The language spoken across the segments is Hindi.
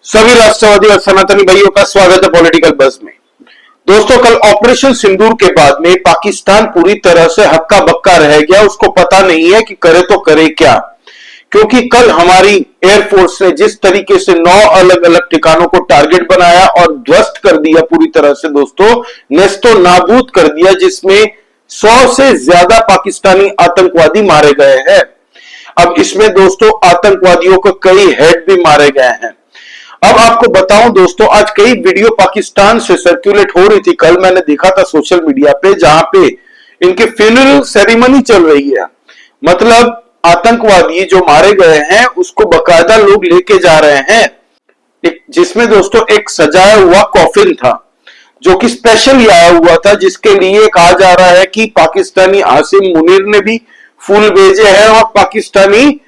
सभी राष्ट्रवादी और सनातनी भाइयों का स्वागत है पॉलिटिकल बज़ में। दोस्तों, कल ऑपरेशन सिंदूर के बाद में पाकिस्तान पूरी तरह से हक्का बक्का रह गया। उसको पता नहीं है कि करे तो करे क्या, क्योंकि कल हमारी एयरफोर्स ने जिस तरीके से 9 अलग अलग ठिकानों को टारगेट बनाया और ध्वस्त कर दिया, पूरी तरह से दोस्तों नेस्तो नाबूद कर दिया, जिसमें 100 से ज्यादा पाकिस्तानी आतंकवादी मारे गए हैं। अब इसमें दोस्तों आतंकवादियों को कई हेड भी मारे गए हैं। अब आपको बताऊं दोस्तों, आज कई वीडियो पाकिस्तान से सर्कुलेट हो रही थी। कल मैंने देखा था सोशल मीडिया पे, जहां पे इनके फ्यूनरल सेरेमनी चल रही है। मतलब आतंकवादी जो मारे गए हैं उसको बकायदा लोग लेके जा रहे हैं, जिसमें दोस्तों एक सजाया हुआ कॉफिन था जो कि स्पेशल आया हुआ था, जिसके लिए कहा जा रहा है कि पाकिस्तानी आसिम मुनीर ने भी फूल भेजे हैं और पाकिस्तानी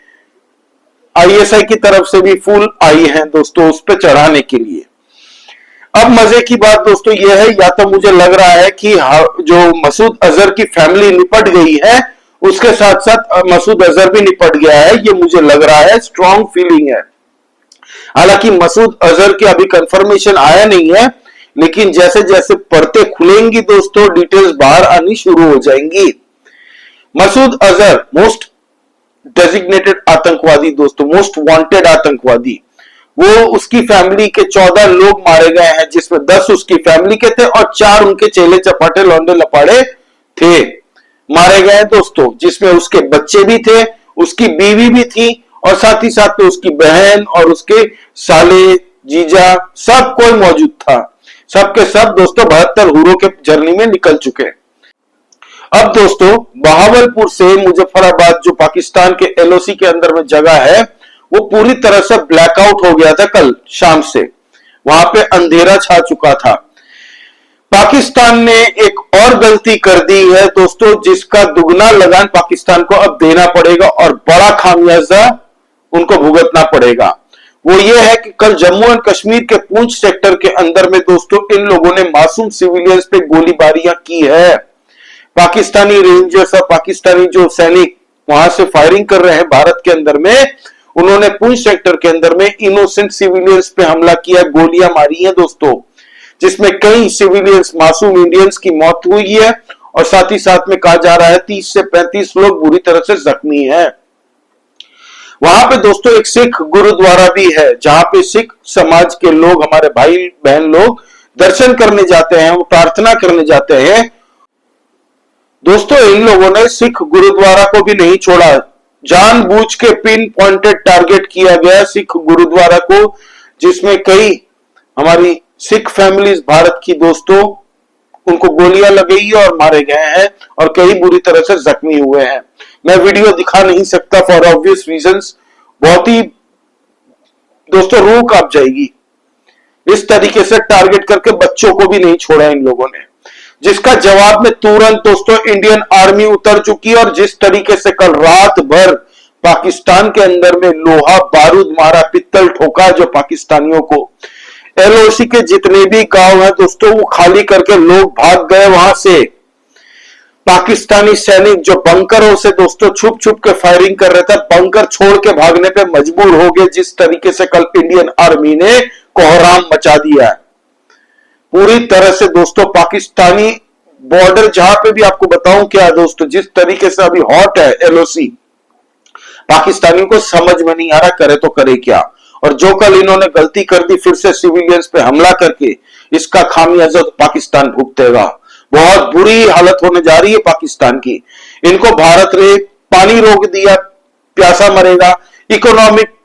आईएसआई की तरफ से भी फूल आई हैं दोस्तों उस पर चढ़ाने के लिए। अब मजे की बात दोस्तों यह है, या तो मुझे लग रहा है कि जो मसूद अजहर की फैमिली निपट गई है, उसके साथ साथ मसूद अजहर भी निपट गया है, ये मुझे लग रहा है, स्ट्रॉन्ग फीलिंग है। हालांकि मसूद अजहर की अभी कंफर्मेशन आया नहीं है, लेकिन जैसे जैसे परतें खुलेंगी दोस्तों डिटेल्स बाहर आनी शुरू हो जाएंगी। मसूद अजहर मोस्ट डेजिग्नेटेड आतंकवादी दोस्तों, मोस्ट वांटेड आतंकवादी, वो उसकी फैमिली के 14 लोग मारे गए हैं, जिसमें 10 उसकी फैमिली के थे और 4 उनके चेले चपाटे लौंडे लपाड़े थे, मारे गए दोस्तों, जिसमें उसके बच्चे भी थे, उसकी बीवी भी थी और साथ ही साथ में उसकी बहन और उसके साले जीजा सब कोई मौजूद था। सबके सब दोस्तों 72 हुरों के जर्नी में निकल चुके। अब दोस्तों बहावलपुर से मुजफ्फराबाद जो पाकिस्तान के एलओसी के अंदर में जगह है, वो पूरी तरह से ब्लैकआउट हो गया था कल शाम से। वहां पे अंधेरा छा चुका था। पाकिस्तान ने एक और गलती कर दी है दोस्तों, जिसका दुगना लगान पाकिस्तान को अब देना पड़ेगा और बड़ा खामियाजा उनको भुगतना पड़ेगा। वो ये है कि कल जम्मू एंड कश्मीर के पूंछ सेक्टर के अंदर में दोस्तों इन लोगों ने मासूम सिविलियंस पे गोलीबारियां की है। पाकिस्तानी रेंजर्स और पाकिस्तानी जो सैनिक वहां से फायरिंग कर रहे हैं भारत के अंदर में, उन्होंने पूंछ सेक्टर के अंदर में इनोसेंट सिविलियंस पे हमला किया, गोलियां मारी हैं दोस्तों, जिसमें कई सिविलियंस मासूम इंडियंस की मौत हुई है और साथ ही साथ में कहा जा रहा है 30 से 35 लोग बुरी तरह से जख्मी हैं। वहां पे दोस्तों एक सिख गुरुद्वारा भी है, जहां पे सिख समाज के लोग, हमारे भाई बहन लोग दर्शन करने जाते हैं, वो प्रार्थना करने जाते हैं। दोस्तों इन लोगों ने सिख गुरुद्वारा को भी नहीं छोड़ा, जानबूझ के पिन पॉइंटेड टारगेट किया गया सिख गुरुद्वारा को, जिसमें कई हमारी सिख फैमिलीज भारत की दोस्तों उनको गोलियां लगी और मारे गए हैं और कई बुरी तरह से जख्मी हुए हैं। मैं वीडियो दिखा नहीं सकता फॉर ऑब्वियस रीजंस, बहुत ही दोस्तों रूह कांप जाएगी। इस तरीके से टारगेट करके बच्चों को भी नहीं छोड़ा इन लोगों ने, जिसका जवाब में तुरंत दोस्तों इंडियन आर्मी उतर चुकी है। और जिस तरीके से कल रात भर पाकिस्तान के अंदर में लोहा बारूद मारा, पित्तल ठोका जो पाकिस्तानियों को, एलओसी के जितने भी गांव हैं दोस्तों वो खाली करके लोग भाग गए वहां से। पाकिस्तानी सैनिक जो बंकरों से दोस्तों छुप छुप के फायरिंग कर रहे थे, बंकर छोड़ के भागने पे मजबूर हो गए। जिस तरीके से कल इंडियन आर्मी ने कोहराम मचा दिया है पूरी तरह से दोस्तों। पाकिस्तानी बॉर्डर जहां पे भी आपको बताऊं क्या दोस्तों, जिस तरीके से अभी हॉट है एलओसी, पाकिस्तानियों को समझ में नहीं आ रहा करे तो करे क्या। और जो कल इन्होंने गलती कर दी फिर से सिविलियंस पे हमला करके, इसका खामियाजा तो पाकिस्तान भुगतेगा। बहुत बुरी हालत होने जा रही है पाकिस्तान की। इनको भारत ने पानी रोक दिया, प्यासा मरेगा, इकोनॉमिक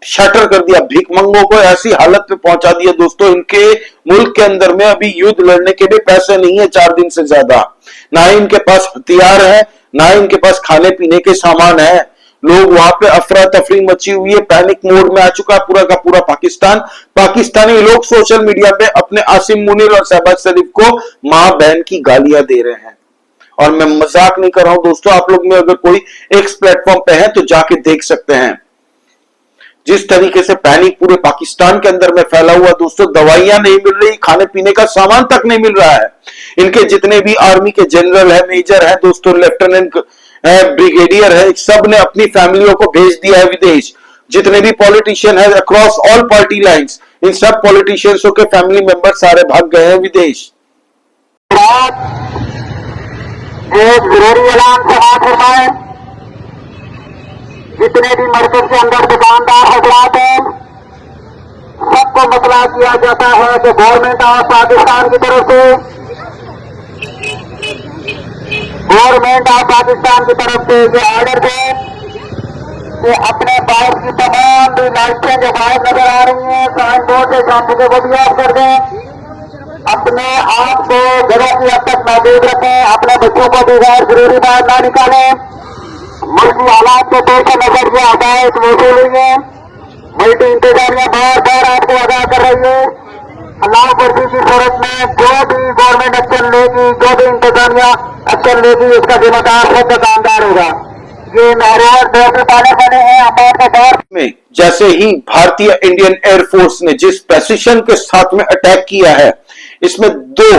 शटर कर दिया, भीखमंगों को ऐसी हालत पे पहुंचा दिया दोस्तों। इनके मुल्क के अंदर में अभी युद्ध लड़ने के लिए पैसे नहीं है 4 दिन से ज्यादा, ना ही इनके पास हथियार है, ना ही इनके पास खाने पीने के सामान है। लोग वहां पे अफरा तफरी मची हुई है, पैनिक मोड में आ चुका है पूरा का पूरा पाकिस्तान। पाकिस्तानी लोग सोशल मीडिया पे अपने आसिम मुनीर और शहबाज शरीफ को मां बहन की गालियां दे रहे हैं। और मैं मजाक नहीं कर रहा हूं दोस्तों, आप लोग में अगर कोई एक्स प्लेटफॉर्म पे है तो जाके देख सकते हैं जिस तरीके से पैनिक पूरे पाकिस्तान के अंदर में फैला हुआ दोस्तों। दवाइयां नहीं मिल रही, खाने पीने का सामान तक नहीं मिल रहा है। इनके जितने भी आर्मी के जनरल है, मेजर है दोस्तों, लेफ्टिनेंट है, ब्रिगेडियर है, सब ने अपनी फैमिलियों को भेज दिया है विदेश। जितने भी पॉलिटिशियन है अक्रॉस ऑल पार्टी लाइंस, इन सब पॉलिटिशियंसों के फैमिली मेंबर सारे भाग गए हैं विदेश। एक जरूरी ऐलान समाज फरमाए, जितने भी मरकज के अंदर दुकानदार हजरात हैं, सबको मतला किया जाता है कि गवर्नमेंट ऑफ पाकिस्तान की तरफ से ये ऑर्डर है कि अपने बाहर की तमाम भी लाइटें जो बाहर नजर आ रही हैं, साइन बोर्ड से शाम को भी ऑफ कर दें, अपने आप को जगह की हद तक महदूद रखें, अपने बच्चों को भी गैर जरूरी बाहर ना निकालें। मुल्की हालात के पेश नजर ये हदायत मौजूद हुई है। मल्टी इंतजामिया बार बार आपको आगाह कर रही है, अल्लाह वर्दी की सूरत में जो भी गवर्नमेंट एक्शन लेगी, जो भी इंतजामिया एक्शन लेगी, इसका जिम्मेदार खुद दुकानदार होगा। ये महरोर डॉक्टर पाले बने हैं हमारे दौर में। जैसे ही भारतीय इंडियन एयरफोर्स ने जिस प्रेसिशन के साथ में अटैक किया है, इसमें दो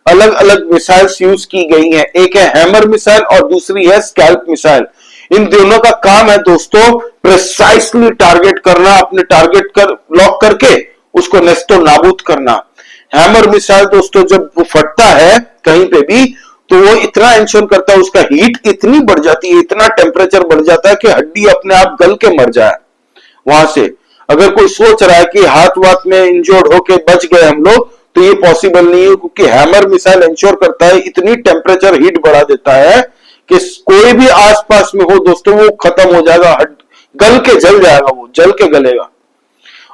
अलग अलग मिसाइल्स यूज की गई हैं। एक है हैमर मिसाइल और दूसरी है स्कैल्प मिसाइल। इन दोनों का काम है दोस्तों प्रिसाइसली टारगेट करना, अपने टारगेट कर लॉक करके उसको नेस्तो नाबूद करना। हैमर मिसाइल दोस्तों जब वो फटता है कहीं पे भी, तो वो इतना इंश्योर करता है, उसका हीट इतनी बढ़ जाती है, इतना टेम्परेचर बढ़ जाता है कि हड्डी अपने आप गल के मर जाए। वहां से अगर कोई सोच रहा है कि हाथ वाथ में इंजोर्ड होके बच गए हम लोग, तो ये पॉसिबल नहीं है, क्योंकि हैमर मिसाइल इंश्योर करता है, इतनी टेम्परेचर हीट बढ़ा देता है कि कोई भी आसपास में हो दोस्तों वो खत्म हो जाएगा, गल के जल जाएगा, वो जल के गलेगा।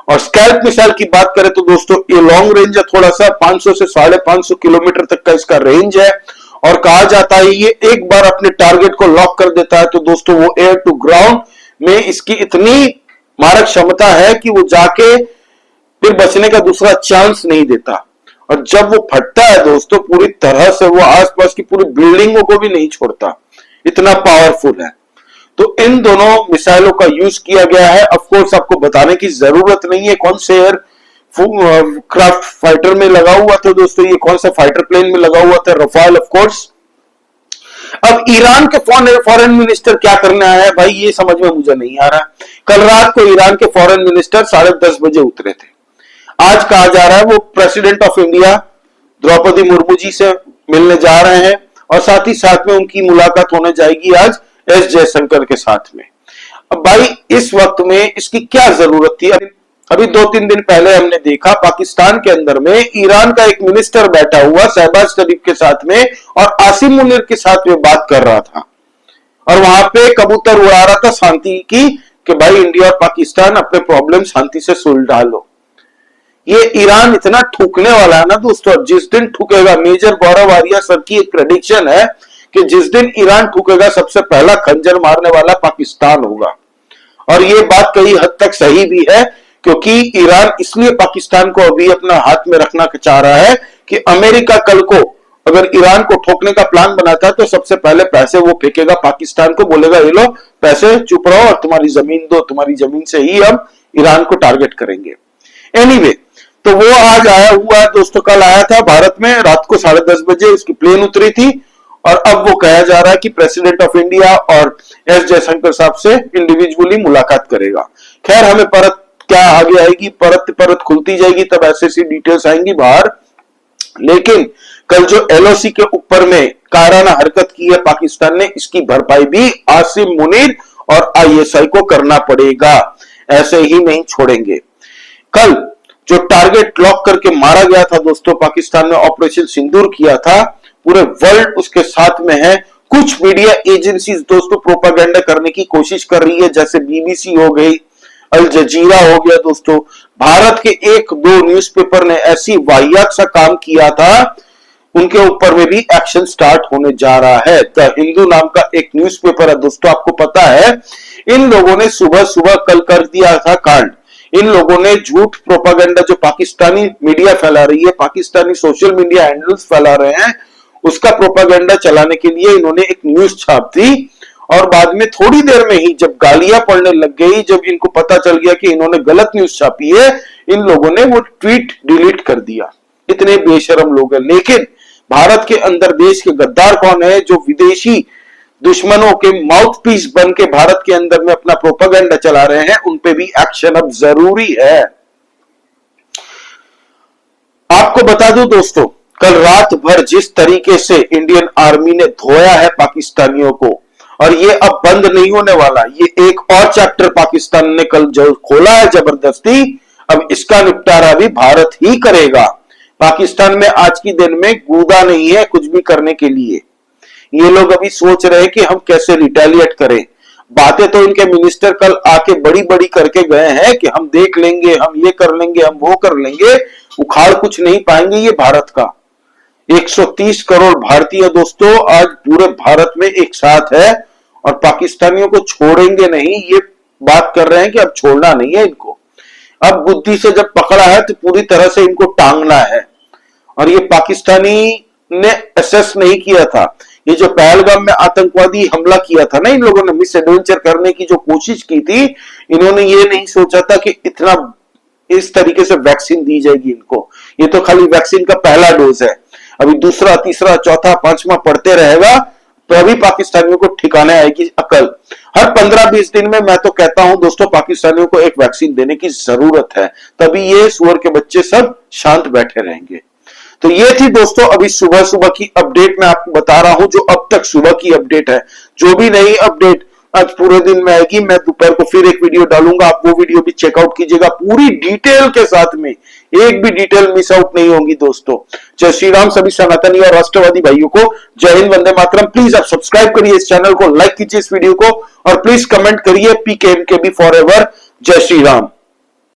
और स्कैल्प मिसाइल की बात करें तो दोस्तों ये लॉन्ग रेंज है, थोड़ा सा 500 से 550 किलोमीटर तक का इसका रेंज है, और कहा जाता है ये एक बार अपने टारगेट को लॉक कर देता है तो दोस्तों वो एयर टू ग्राउंड में इसकी इतनी मारक क्षमता है कि वो जाके फिर बचने का दूसरा चांस नहीं देता। और जब वो फटता है दोस्तों पूरी तरह से वो आसपास की पूरी बिल्डिंगों को भी नहीं छोड़ता, इतना पावरफुल है। तो इन दोनों मिसाइलों का यूज किया गया है। ऑफ कोर्स आपको बताने की जरूरत नहीं है कौन से एयर क्राफ्ट फाइटर में लगा हुआ था दोस्तों, ये कौन सा फाइटर प्लेन में लगा हुआ था, रफाल ऑफ कोर्स। अब ईरान के फॉरेन मिनिस्टर क्या करने आया है भाई, ये समझ में मुझे नहीं आ रहा। कल रात को ईरान के फॉरेन मिनिस्टर 10:30 बजे उतरे थे। आज कहा जा रहा है वो president of India Draupadi Murmu ji से मिलने जा रहे हैं, और साथ ही साथ में उनकी मुलाकात होने जाएगी आज एस जयशंकर के साथ में। अब भाई इस वक्त में इसकी क्या जरूरत थी? अभी 2-3 दिन पहले हमने देखा पाकिस्तान के अंदर में ईरान का एक मिनिस्टर बैठा हुआ शहबाज शरीफ के साथ में और आसिम मुनीर के साथ में बात कर रहा था, और वहां पे कबूतर उड़ा रहा था शांति की कि भाई इंडिया और पाकिस्तान अपने प्रॉब्लम शांति से सुलझा लो। ये ईरान इतना ठुकने वाला है ना दोस्तों, जिस दिन ठुकेगा, मेजर गौरव आर्या सर की एक प्रेडिक्शन है कि जिस दिन ईरान ठुकेगा सबसे पहला खंजर मारने वाला पाकिस्तान होगा। और ये बात कई हद तक सही भी है, क्योंकि ईरान इसलिए पाकिस्तान को अभी अपना हाथ में रखना चाह रहा है कि अमेरिका कल को अगर ईरान को ठोकने का प्लान बनाता है तो सबसे पहले पैसे वो फेंकेगा पाकिस्तान को, बोलेगा ये लो पैसे, चुप रहो और तुम्हारी जमीन दो, तुम्हारी जमीन से ही हम ईरान को टारगेट करेंगे। एनीवे, तो वो आज आया हुआ दोस्तों, कल आया था भारत में रात को 10:30 बजे उसकी प्लेन उतरी थी, और अब वो कहा जा रहा है कि प्रेसिडेंट ऑफ इंडिया और एस जयशंकर साहब से इंडिविजुअली मुलाकात करेगा। खैर हमें परत क्या आगे आएगी, परत परत खुलती जाएगी तब ऐसी डिटेल्स आएंगी बाहर। लेकिन कल जो एलओसी के ऊपर में कायराना हरकत की है पाकिस्तान ने, इसकी भरपाई भी आसिम मुनीर और आईएसआई को करना पड़ेगा, ऐसे ही नहीं छोड़ेंगे। कल जो टारगेट लॉक करके मारा गया था दोस्तों, पाकिस्तान ने ऑपरेशन सिंदूर किया था, पूरे वर्ल्ड उसके साथ में है। कुछ मीडिया एजेंसीज दोस्तों प्रोपागेंडा करने की कोशिश कर रही है, जैसे बीबीसी हो गई, अल जजीरा हो गया दोस्तों। भारत के 1-2 न्यूज़पेपर ने ऐसी वाहियात सा काम किया था, उनके ऊपर में भी एक्शन स्टार्ट होने जा रहा है। द हिंदू नाम का एक न्यूज़पेपर है दोस्तों, आपको पता है इन लोगों ने सुबह सुबह कल कर दिया था कांड। इन लोगों ने झूठ प्रोपागेंडा जो पाकिस्तानी मीडिया फैला रही है, पाकिस्तानी सोशल मीडिया हैंडल्स फैला रहे हैं, उसका प्रोपागेंडा चलाने के लिए इन्होंने एक न्यूज छाप दी, और बाद में थोड़ी देर में ही जब गालियां पड़ने लग गई, जब इनको पता चल गया कि इन्होंने गलत न्यूज छापी है, इन लोगों ने वो ट्वीट डिलीट कर दिया। इतने बेशरम लोग हैं। लेकिन भारत के अंदर देश के गद्दार कौन है, जो विदेशी दुश्मनों के माउथ पीस बन के भारत के अंदर में अपना प्रोपागेंडा चला रहे हैं, उन पे भी एक्शन अब जरूरी है। आपको बता दूं दोस्तों, कल रात भर जिस तरीके से इंडियन आर्मी ने धोया है पाकिस्तानियों को, और ये अब बंद नहीं होने वाला। ये एक और चैप्टर पाकिस्तान ने कल जो खोला है जबरदस्ती, अब इसका निपटारा भी भारत ही करेगा। पाकिस्तान में आज की दिन में कूदा नहीं है कुछ भी करने के लिए। ये लोग अभी सोच रहे हैं कि हम कैसे रिटेलिएट करें। बातें तो इनके मिनिस्टर कल आके बड़ी बड़ी करके गए हैं कि हम देख लेंगे, हम ये कर लेंगे, हम वो कर लेंगे। उखाड़ कुछ नहीं पाएंगे ये भारत का। 130 करोड़ भारतीय दोस्तों आज पूरे भारत में एक साथ है और पाकिस्तानियों को छोड़ेंगे नहीं। ये बात कर रहे हैं कि अब छोड़ना नहीं है इनको। अब बुद्धि से जब पकड़ा है तो पूरी तरह से इनको टांगना है। और ये पाकिस्तानी ने असेस नहीं किया था। ये जो पहलगाम में आतंकवादी हमला किया था ना, इन लोगों ने मिस एडवेंचर करने की जो कोशिश की थी, इन्होंने ये नहीं सोचा था कि इतना इस तरीके से वैक्सीन दी जाएगी इनको। ये तो खाली वैक्सीन का पहला डोज है, अभी दूसरा, तीसरा, चौथा, पांचवा पड़ते रहेगा तो अभी पाकिस्तानियों को ठिकाने आएगी अकल। हर 15-20 दिन में मैं तो कहता हूं दोस्तों, पाकिस्तानियों को एक वैक्सीन देने की जरूरत है, तभी ये सुअर के बच्चे सब शांत बैठे रहेंगे। तो ये थी दोस्तों अभी सुबह सुबह की अपडेट मैं आपको बता रहा हूं, जो अब तक सुबह की अपडेट है। जो भी नई अपडेट आज पूरे दिन में आएगी, मैं दोपहर को फिर एक वीडियो डालूंगा, आप वो वीडियो भी चेकआउट कीजिएगा पूरी डिटेल के साथ में, एक भी डिटेल मिस आउट नहीं होगी दोस्तों। जय श्री राम सभी सनातनी और राष्ट्रवादी भाइयों को। जय हिंद, वंदे मातरम। प्लीज आप सब्सक्राइब करिए इस चैनल को, लाइक कीजिए इस वीडियो को और प्लीज कमेंट करिए PKMKB फॉरएवर। जय श्री राम।